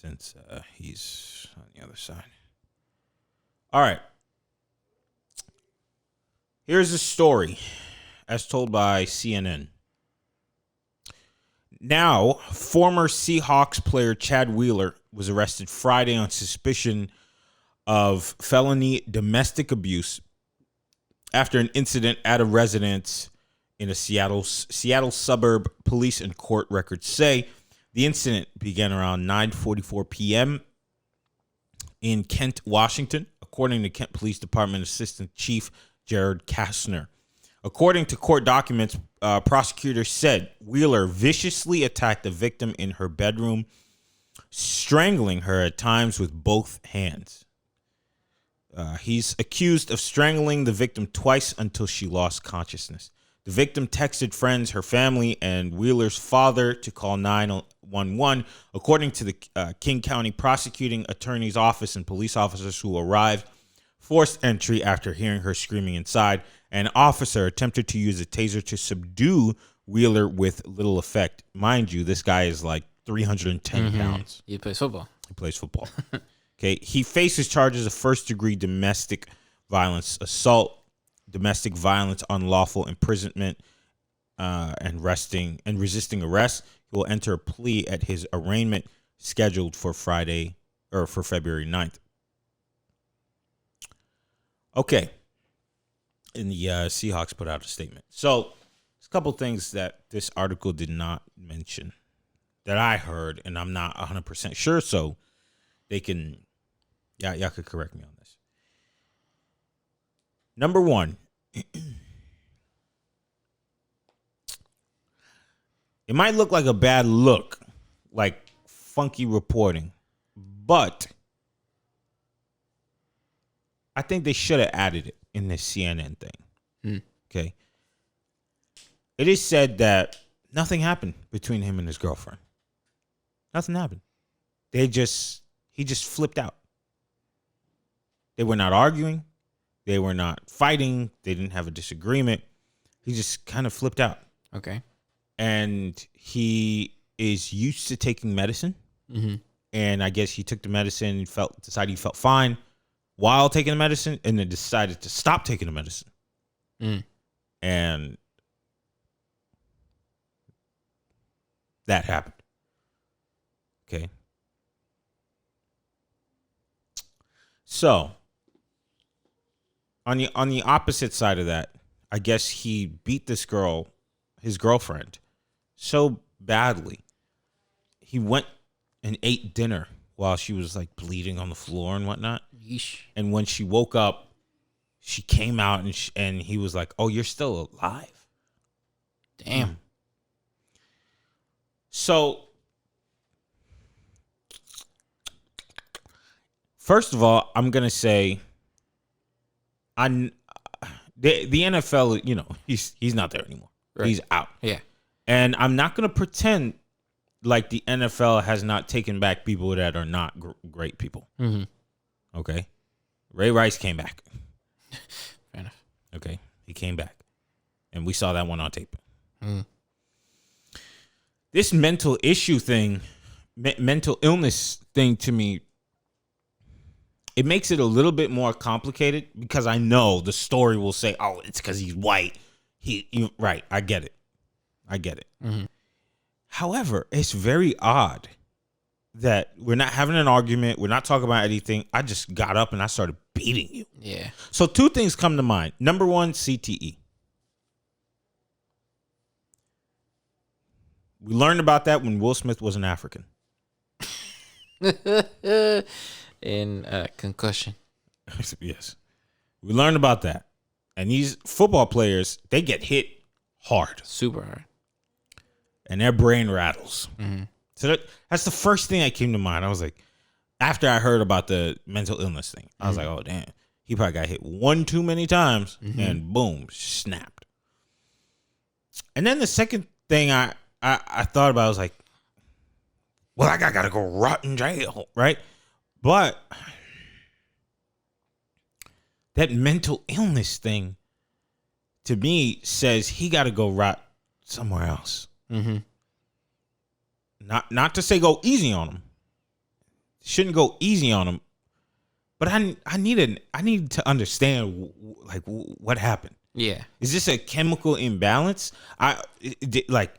since he's on the other side. All right. Here's a story as told by CNN. Now, former Seahawks player Chad Wheeler was arrested Friday on suspicion of felony domestic abuse after an incident at a residence in a Seattle suburb. Police and court records say the incident began around 9:44 p.m. in Kent, Washington, according to Kent Police Department Assistant Chief Jared Kastner. According to court documents, prosecutors said Wheeler viciously attacked the victim in her bedroom, strangling her at times with both hands. He's accused of strangling the victim twice until she lost consciousness. The victim texted friends, her family, and Wheeler's father to call 911. According to the King County Prosecuting Attorney's Office, and police officers who arrived forced entry after hearing her screaming inside. An officer attempted to use a taser to subdue Wheeler with little effect. Mind you, this guy is like 310 pounds. He plays football. Okay, he faces charges of first-degree domestic violence, assault, domestic violence, unlawful imprisonment, and resisting arrest. He will enter a plea at his arraignment scheduled for February 9th. Okay. And the Seahawks put out a statement. So, there's a couple things that this article did not mention that I heard, and I'm not 100% sure, so they can, y'all could correct me on this. Number one, it might look like a bad look, like funky reporting, but I think they should have added it in this CNN thing. Okay. It is said that nothing happened between him and his girlfriend. Nothing happened. He just flipped out. They were not arguing. They were not fighting. They didn't have a disagreement. He just kind of flipped out. Okay. And he is used to taking medicine. And I guess he took the medicine and decided he felt fine while taking the medicine, and then decided to stop taking the medicine. And that happened. Okay. So, on the opposite side of that, I guess he beat his girlfriend, so badly. He went and ate dinner while she was like bleeding on the floor and whatnot. Yeesh. And when she woke up, she came out and he was like, "Oh, you're still alive." Damn. So, first of all, I'm gonna say, the NFL, he's not there anymore. Right. He's out. Yeah. And I'm not gonna pretend like the NFL has not taken back people that are not great people. Okay. Ray Rice came back. Fair enough. Okay. He came back. And we saw that one on tape. This mental illness thing to me, it makes it a little bit more complicated because I know the story will say, "Oh, it's because he's white." Right. I get it. However, it's very odd that we're not having an argument. We're not talking about anything. I just got up and I started beating you. Yeah. So two things come to mind. Number one, CTE. We learned about that when Will Smith was an African. In concussion. Yes. We learned about that. And these football players, they get hit hard. Super hard. And their brain rattles. So that's the first thing that came to mind. I was like, after I heard about the mental illness thing, I was like, oh, damn. He probably got hit one too many times and boom, snapped. And then the second thing I thought about was like, well, I got to go rot in jail, right? But that mental illness thing to me says he got to go rot somewhere else. Not to say go easy on him. shouldn't go easy on him. But I need to understand like what happened. Yeah. Is this a chemical imbalance? Like,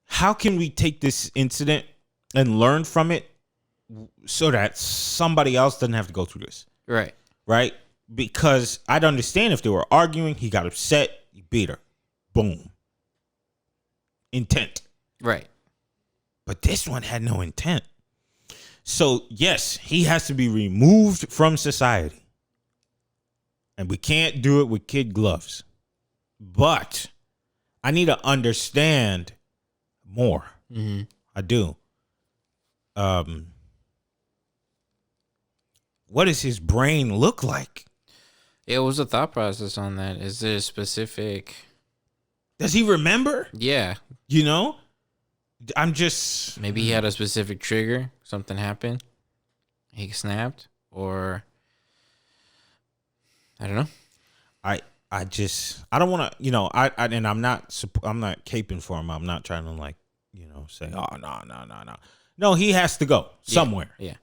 how can we take this incident and learn from it so that somebody else doesn't have to go through this? Right. Right? Because I'd understand if they were arguing, he got upset, he beat her. Boom. Intent. Right. But this one had no intent. So, yes, he has to be removed from society. And we can't do it with kid gloves. But I need to understand more. Mm-hmm. I do. What does his brain look like? It was a thought process on that. Is there a specific... Does he remember? Yeah. You know? I'm just... Maybe he had a specific trigger. Something happened. He snapped. Or... I don't know. I don't want to, and I'm not caping for him. I'm not trying to say, oh, no. No, he has to go somewhere. Yeah.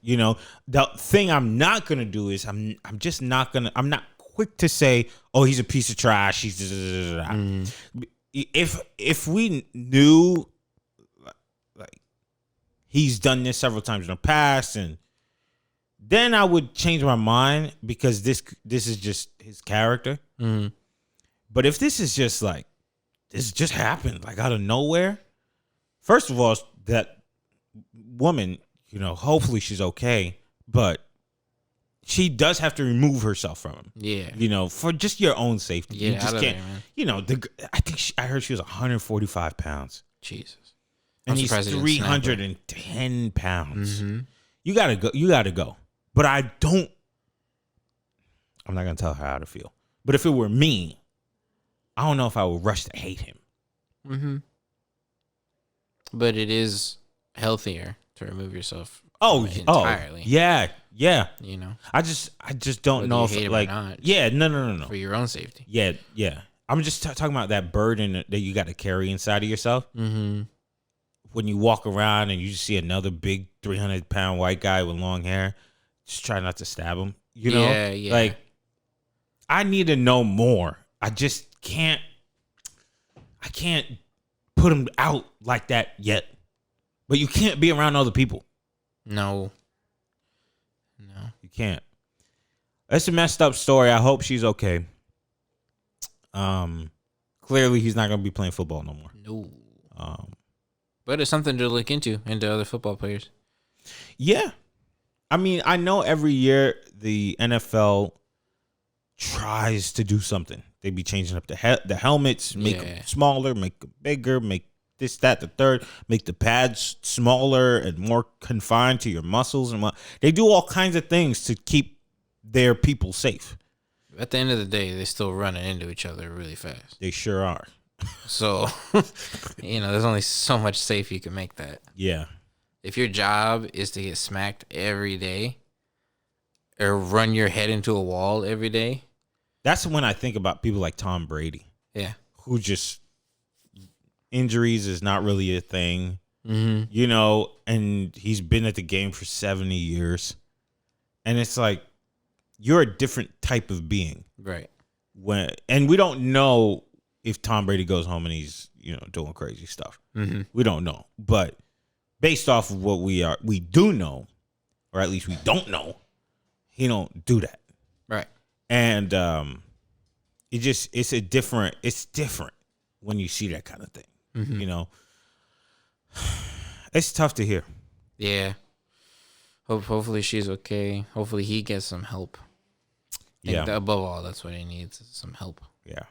The thing I'm not going to do is I'm not quick to say, oh, he's a piece of trash. He's if we knew like he's done this several times in the past, and then I would change my mind because this is just his character. Mm-hmm. But if this is just like, this just happened like out of nowhere, first of all, that woman, hopefully she's okay, but she does have to remove herself from him. Yeah. For just your own safety. Yeah, you just can't, there, I heard she was 145 pounds. Jesus. And he's 310 pounds. Mm-hmm. You gotta go. But I'm not gonna tell her how to feel. But if it were me, I don't know if I would rush to hate him. Mm-hmm. But it is healthier to remove yourself entirely. Yeah. I just don't know if you hate him or not. Yeah, no. For your own safety. Yeah. I'm just talking about that burden that you got to carry inside of yourself. Mm-hmm. When you walk around and you just see another big 300-pound white guy with long hair, just try not to stab him. Yeah. Like, I need to know more. I just can't. I can't put him out like that yet. But you can't be around other people. No. You can't. It's a messed up story. I hope she's okay. Clearly he's not gonna be playing football no more. No. But it's something to look into other football players. Yeah. I mean, I know every year the NFL tries to do something. They be changing up the helmets, make them smaller, make them bigger, make this, that, the third, make the pads smaller and more confined to your muscles and what. They do all kinds of things to keep their people safe. At the end of the day, they're still running into each other really fast. They sure are. So, there's only so much safe you can make that. Yeah. If your job is to get smacked every day or run your head into a wall every day. That's when I think about people like Tom Brady. Yeah. Who just, injuries is not really a thing. Mm-hmm. And he's been at the game for 70 years. And it's like, you're a different type of being. Right. And we don't know if Tom Brady goes home and he's, doing crazy stuff. Mm-hmm. We don't know. But based off of what we do know, or at least we don't know, he don't do that. Right. And it's different when you see that kind of thing. Mm-hmm. It's tough to hear. Yeah. Hopefully she's okay. Hopefully he gets some help. Yeah. Above all, that's what he needs, is some help. Yeah.